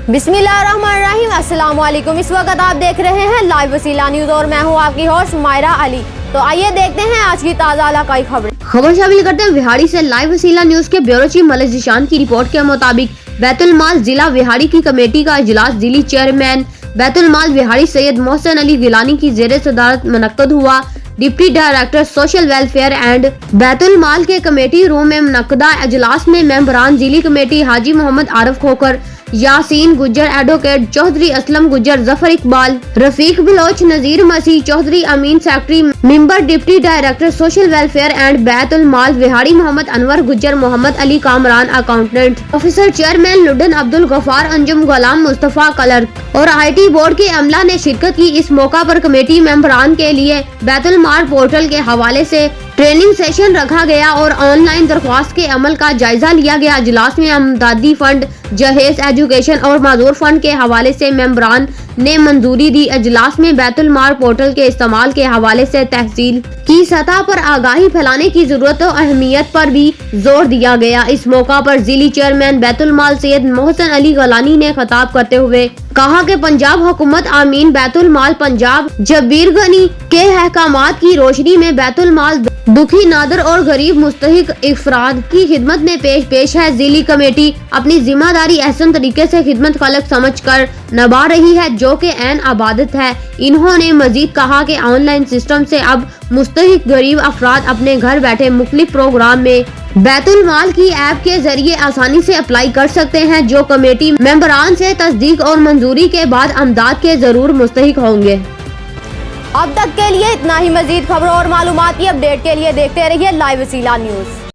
बिस्मिल्लाहिर्रहमानिर्रहीम। अस्सलाम वालेकुम। इस वक्त आप देख रहे हैं लाइव वसीला न्यूज और मैं हूं आपकी होस्ट मायरा अली। तो आइए देखते हैं आज की ताज़ा इलाकाई खबर शामिल करते हैं विहाड़ी से। लाइव वसीला न्यूज के ब्यूरो चीफ मलिक जिशान की रिपोर्ट के मुताबिक बैतुल माल जिला विहाड़ी की कमेटी का इजलास जिली चेयरमैन बैतुल माल विहाड़ी सैयद मोहसिन अली गिलानी की ज़ेरे सदारत मुनक्कद हुआ। Deputy director social welfare and Baitul Maal के कमेटी रूम में मुनक्कदा इजलास में मेंबरान जिली committee Haji Mohammad Arif Khokhar, Yasin Gujjar, advocate Chaudhry Aslam Gujjar, Zafar Iqbal, Rafiq Baloch, Nazir Masih Chaudhry, Amin secretary, member deputy director social welfare and Baitul Maal Vehari Mohammad Anwar Gujjar, Mohammad Ali Kamran accountant officer, chairman लुडन Abdul Ghaffar, Anjum Ghulam Mustafa clerk और IT बोर्ड के अमला ने शिरकत की। इस मौका पर कमेटी मेंबरान के लिए बैतुल माल पोर्टल के हवाले से ट्रेनिंग सेशन रखा गया और ऑनलाइन दरख्वास्त के अमल का जायजा लिया गया। इजलास में अमदादी फंड, जहेज, एजुकेशन और माजूर फंड के हवाले से मेंबरान ने मंजूरी दी। इजलास में बैतुल माल पोर्टल के इस्तेमाल के हवाले से तहसील की सतह पर आगाही फैलाने की जरूरत और अहमियत पर भी जोर दिया गया। इस मौका पर जिली चेयरमैन बैतुल माल सैयद मोहसिन अली गिलानी ने खिताब करते हुए कहा कि पंजाब हुकूमत आमीन बैतुल माल पंजाब जब्बीर गनी के अहकामात की रोशनी में बैतुल माल दुखी, नादर और गरीब मुस्तहिक अफराद की खिदमत में पेश है। जिली कमेटी अपनी जिम्मेदारी एहसन तरीके से खिदमत खलक समझ कर निभा रही है जो कि ऐन आबादत है। इन्होंने मजीद कहा कि ऑनलाइन सिस्टम से अब मुस्तहिक गरीब अफराद अपने घर बैठे मुख्तलिफ प्रोग्राम में बैतुल माल की ऐप के जरिए आसानी से अप्लाई कर सकते हैं जो कमेटी मेंबरान से तस्दीक और मंजूरी के बाद अमदाद के जरूर मुस्तहिक होंगे। अब तक के लिए इतना ही। मजीद खबरों और मालूमाती अपडेट के लिए देखते रहिए लाइव वसीला न्यूज।